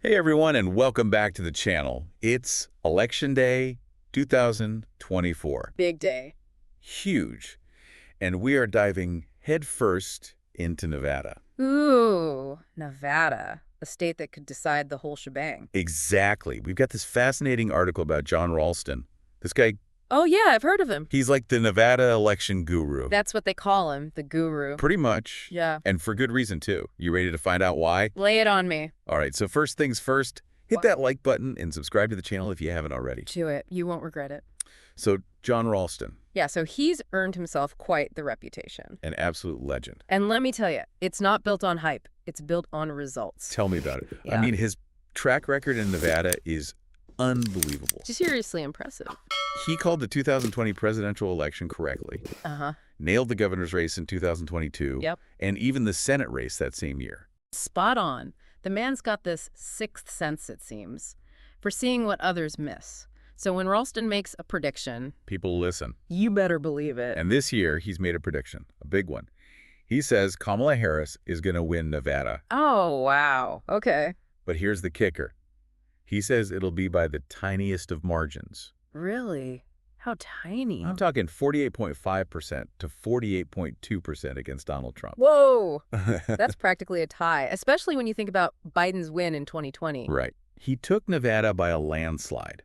Hey everyone, and welcome back to the channel. It's Election Day 2024. Big day. Huge. And we are diving headfirst into Nevada. Ooh, Nevada. A state that could decide the whole shebang. Exactly. We've got this fascinating article about Jon Ralston. This guy, Oh yeah, I've heard of him. he's like the Nevada election guru. That's what they call him, the guru. Pretty much. Yeah. And for good reason, too. You ready to find out why? Lay it on me. All right, so first things first, hit that like button and subscribe to the channel if you haven't already. Do it. You won't regret it. So, Jon Ralston, Yeah, so he's earned himself quite the reputation. an absolute legend. And let me tell you, it's not built on hype. It's built on results. Tell me about it. Yeah. I mean, his track record in Nevada is unbelievable. Seriously impressive. He called the 2020 presidential election correctly, Uh-huh. nailed the governor's race in 2022, Yep. and even the Senate race that same year. Spot on. The man's got this sixth sense, it seems, for seeing what others miss. So when Ralston makes a prediction, People listen. you better believe it. And this year, he's made a prediction, a big one. He says Kamala Harris is going to win Nevada. Oh, wow. Okay. But here's the kicker. He says it'll be by the tiniest of margins. Really? How tiny? I'm talking 48.5% to 48.2% against Donald Trump. Whoa! That's practically a tie, especially when you think about Biden's win in 2020. Right. He took Nevada by a landslide.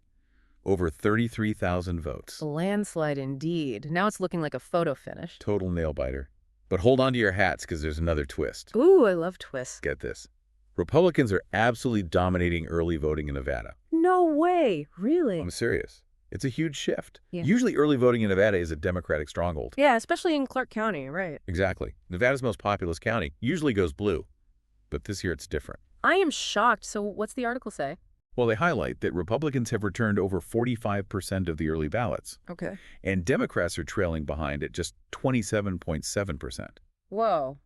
Over 33,000 votes. A landslide indeed. Now it's looking like a photo finish. Total nail-biter. But hold on to your hats because there's another twist. Ooh, I love twists. Get this. Republicans are absolutely dominating early voting in Nevada. No way. Really? I'm serious. It's a huge shift. Yeah. Usually early voting in Nevada is a Democratic stronghold. Yeah, especially in Clark County, right. Exactly. Nevada's most populous county usually goes blue. But this year it's different. I am shocked. So what's the article say? Well, they highlight that Republicans have returned over 45% of the early ballots, Okay. and Democrats are trailing behind at just 27.7%. Whoa.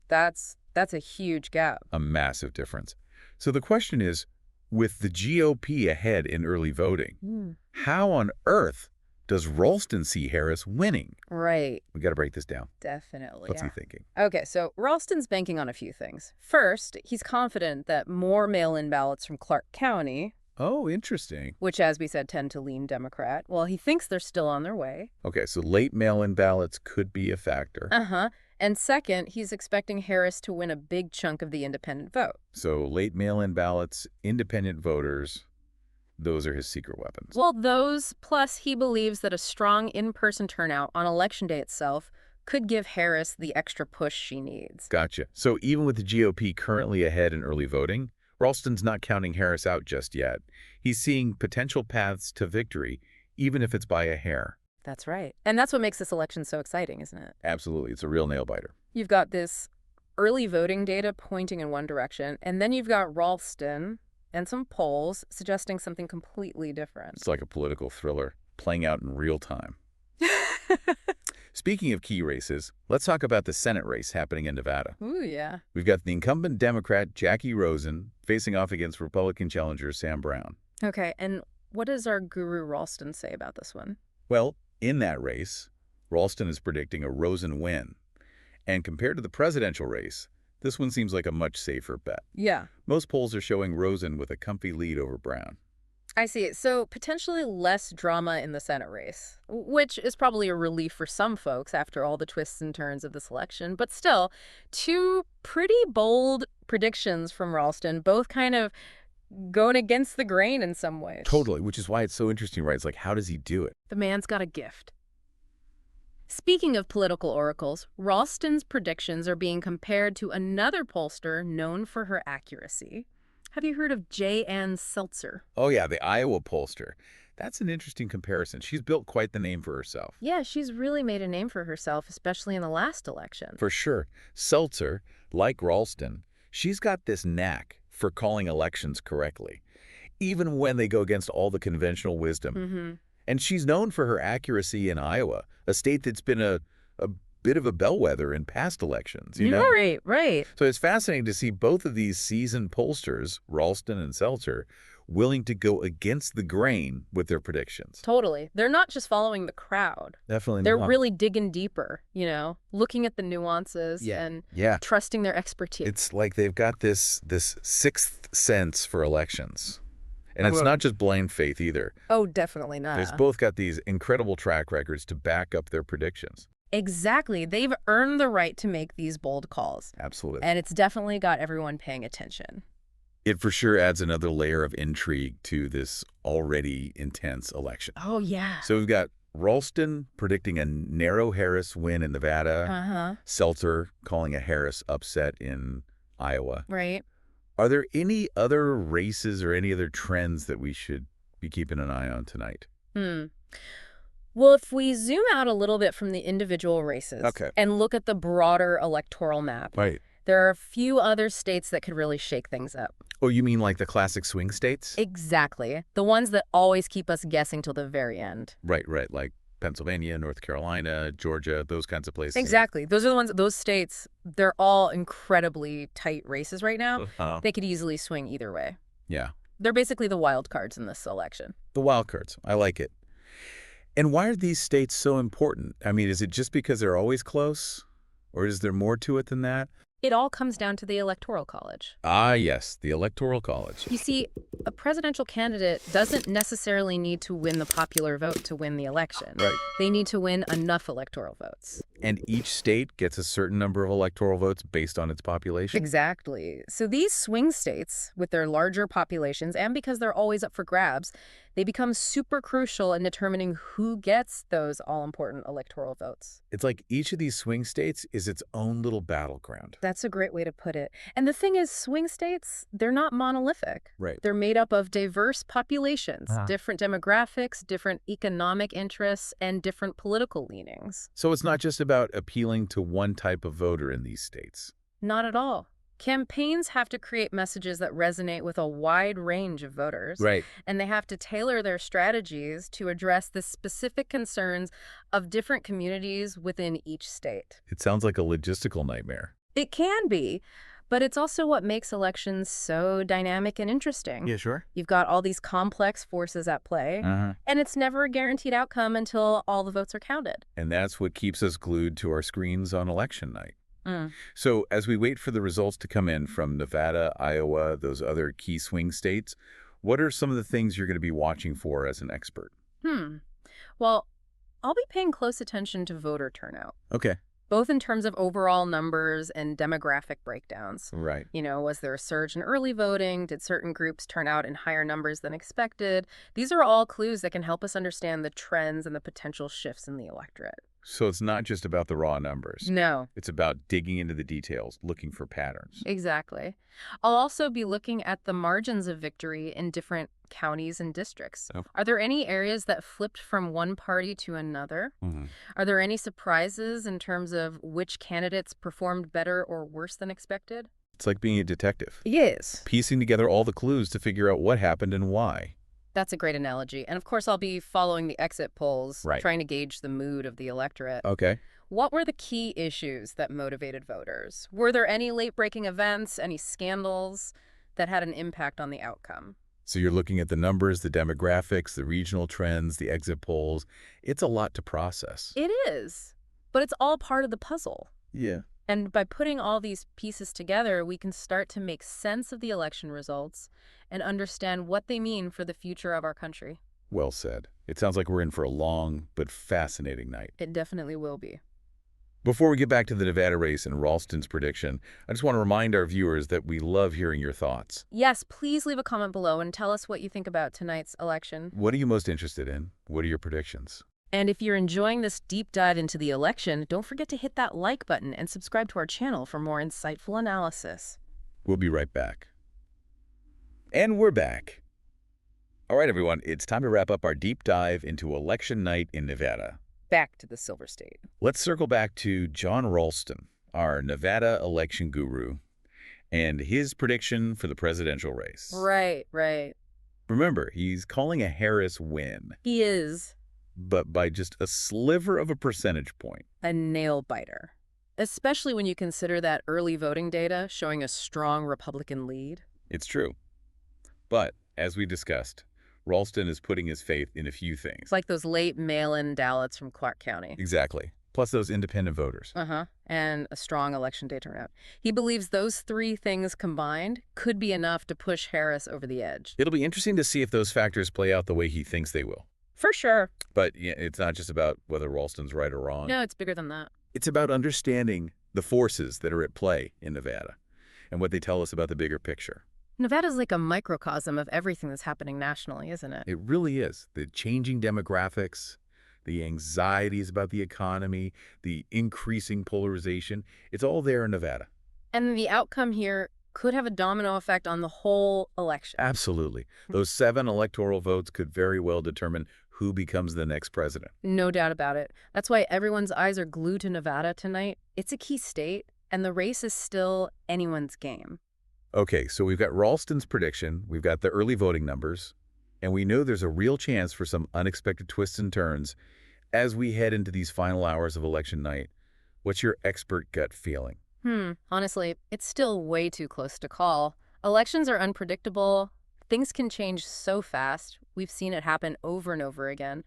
That's a huge gap. A massive difference. So the question is, with the GOP ahead in early voting, how on earth does Ralston see Harris winning? Right. We got to break this down. Definitely. What's he thinking? Okay, so Ralston's banking on a few things. First, he's confident that more mail-in ballots from Clark County, Oh, interesting. which, as we said, tend to lean Democrat, well, he thinks they're still on their way. Okay, so late mail-in ballots could be a factor. Uh-huh. And second, he's expecting Harris to win a big chunk of the independent vote. So late mail-in ballots, independent voters, those are his secret weapons. Well, those, plus he believes that a strong in-person turnout on Election Day itself could give Harris the extra push she needs. Gotcha. So even with the GOP currently ahead in early voting, Ralston's not counting Harris out just yet. He's seeing potential paths to victory, even if it's by a hair. That's right. And that's what makes this election so exciting, isn't it? Absolutely. It's a real nail-biter. You've got this early voting data pointing in one direction, and then you've got Ralston and some polls suggesting something completely different. It's like a political thriller playing out in real time. Speaking of key races, let's talk about the Senate race happening in Nevada. Ooh, yeah. We've got the incumbent Democrat Jackie Rosen facing off against Republican challenger Sam Brown. Okay, and what does our guru Ralston say about this one? Well, in that race, Ralston is predicting a Rosen win. And compared to the presidential race, this one seems like a much safer bet. Yeah. Most polls are showing Rosen with a comfy lead over Brown. I see. So potentially less drama in the Senate race, which is probably a relief for some folks after all the twists and turns of this election. But still, two pretty bold predictions from Ralston, both kind of going against the grain in some ways. Totally, which is why it's so interesting, right? It's like, how does he do it? The man's got a gift. Speaking of political oracles, Ralston's predictions are being compared to another pollster known for her accuracy. Have you heard of J.N. Seltzer? Oh yeah, the Iowa pollster. That's an interesting comparison. She's built quite the name for herself. Yeah, she's really made a name for herself, especially in the last election. For sure. Seltzer, like Ralston, she's got this knack for calling elections correctly, even when they go against all the conventional wisdom. And she's known for her accuracy in Iowa, a state that's been a bit of a bellwether in past elections, you know? Right, right. So it's fascinating to see both of these seasoned pollsters, Ralston and Seltzer, willing to go against the grain with their predictions. Totally. They're not just following the crowd. Definitely They're not. really digging deeper, looking at the nuances and trusting their expertise. It's like they've got this sixth sense for elections. And it's not just blind faith either. Oh, definitely not. They've both got these incredible track records to back up their predictions. Exactly. They've earned the right to make these bold calls. Absolutely. And it's definitely got everyone paying attention. It for sure adds another layer of intrigue to this already intense election. Oh, yeah. So we've got Ralston predicting a narrow Harris win in Nevada. Seltzer calling a Harris upset in Iowa. Right. Are there any other races or any other trends that we should be keeping an eye on tonight? Well, if we zoom out a little bit from the individual races and look at the broader electoral map, there are a few other states that could really shake things up. Oh, you mean like the classic swing states? Exactly. The ones that always keep us guessing till the very end. Right. Like Pennsylvania, North Carolina, Georgia, those kinds of places. Exactly. Those are the ones, those states, they're all incredibly tight races right now. They could easily swing either way. Yeah. They're basically the wild cards in this election. The wild cards. I like it. And why are these states so important? I mean, is it just because they're always close? Or is there more to it than that? It all comes down to the Electoral College. Ah, yes, the Electoral College. You see, a presidential candidate doesn't necessarily need to win the popular vote to win the election. Right. They need to win enough electoral votes. And each state gets a certain number of electoral votes based on its population? Exactly. So these swing states, with their larger populations, and because they're always up for grabs, they become super crucial in determining who gets those all-important electoral votes. It's like each of these swing states is its own little battleground. That's a great way to put it. And the thing is, swing states, they're not monolithic. Right. They're made up of diverse populations, different demographics, different economic interests, and different political leanings. So it's not just about appealing to one type of voter in these states. Not at all. Campaigns have to create messages that resonate with a wide range of voters. Right. And they have to tailor their strategies to address the specific concerns of different communities within each state. It sounds like a logistical nightmare. It can be, but it's also what makes elections so dynamic and interesting. Yeah, sure. You've got all these complex forces at play, and it's never a guaranteed outcome until all the votes are counted. And that's what keeps us glued to our screens on election night. So as we wait for the results to come in from Nevada, Iowa, those other key swing states, what are some of the things you're going to be watching for as an expert? Well, I'll be paying close attention to voter turnout. Okay. Both in terms of overall numbers and demographic breakdowns. Right. Was there a surge in early voting? Did certain groups turn out in higher numbers than expected? These are all clues that can help us understand the trends and the potential shifts in the electorate. So it's not just about the raw numbers. No. It's about digging into the details, looking for patterns. Exactly. I'll also be looking at the margins of victory in different counties and districts. Are there any areas that flipped from one party to another? Are there any surprises in terms of which candidates performed better or worse than expected? It's like being a detective. Yes. Piecing together all the clues to figure out what happened and why. That's a great analogy. And of course, I'll be following the exit polls, trying to gauge the mood of the electorate. Okay. What were the key issues that motivated voters? Were there any late-breaking events, any scandals that had an impact on the outcome? So you're looking at the numbers, the demographics, the regional trends, the exit polls. It's a lot to process. It is, but it's all part of the puzzle. Yeah. And by putting all these pieces together, we can start to make sense of the election results and understand what they mean for the future of our country. Well said. It sounds like we're in for a long but fascinating night. It definitely will be. Before we get back to the Nevada race and Ralston's prediction, I just want to remind our viewers that we love hearing your thoughts. Yes, please leave a comment below and tell us what you think about tonight's election. What are you most interested in? What are your predictions? And if you're enjoying this deep dive into the election, don't forget to hit that like button and subscribe to our channel for more insightful analysis. We'll be right back. And we're back. All right, everyone, it's time to wrap up our deep dive into election night in Nevada. Back to the Silver State. Let's circle back to Jon Ralston, our Nevada election guru, and his prediction for the presidential race. Right. Remember, he's calling a Harris win. He is. but by just a sliver of a percentage point. A nail biter. Especially when you consider that early voting data showing a strong Republican lead. It's true. But, as we discussed, Ralston is putting his faith in a few things. It's like those late mail-in ballots from Clark County. Exactly. Plus those independent voters. And a strong election day turnout. He believes those three things combined could be enough to push Harris over the edge. It'll be interesting to see if those factors play out the way he thinks they will. For sure. But yeah, it's not just about whether Ralston's right or wrong. No, it's bigger than that. It's about understanding the forces that are at play in Nevada and what they tell us about the bigger picture. Nevada's like a microcosm of everything that's happening nationally, isn't it? It really is. The changing demographics, the anxieties about the economy, the increasing polarization, it's all there in Nevada. And the outcome here could have a domino effect on the whole election. Absolutely. Those 7 electoral votes could very well determine who becomes the next president. No doubt about it. That's why everyone's eyes are glued to Nevada tonight. It's a key state, and the race is still anyone's game. Okay, so we've got Ralston's prediction, we've got the early voting numbers, and we know there's a real chance for some unexpected twists and turns as we head into these final hours of election night. What's your expert gut feeling? Honestly, it's still way too close to call. Elections are unpredictable. Things can change so fast. We've seen it happen over and over again.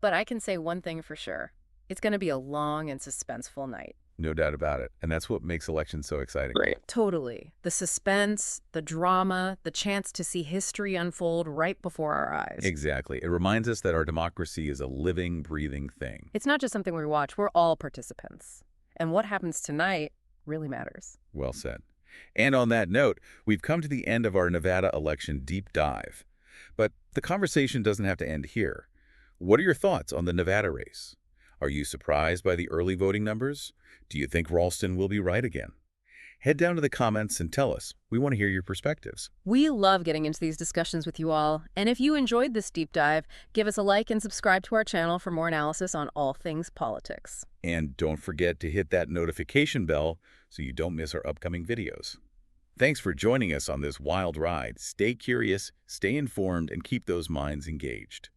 But I can say one thing for sure. It's going to be a long and suspenseful night. No doubt about it. And that's what makes elections so exciting. Right. Totally. The suspense, the drama, the chance to see history unfold right before our eyes. Exactly. It reminds us that our democracy is a living, breathing thing. It's not just something we watch. We're all participants. And what happens tonight really matters. Well said. And on that note, we've come to the end of our Nevada election deep dive. But the conversation doesn't have to end here. What are your thoughts on the Nevada race? Are you surprised by the early voting numbers? Do you think Ralston will be right again? Head down to the comments and tell us. We want to hear your perspectives. We love getting into these discussions with you all. And if you enjoyed this deep dive, give us a like and subscribe to our channel for more analysis on all things politics. And don't forget to hit that notification bell so you don't miss our upcoming videos. Thanks for joining us on this wild ride. Stay curious, stay informed, and keep those minds engaged.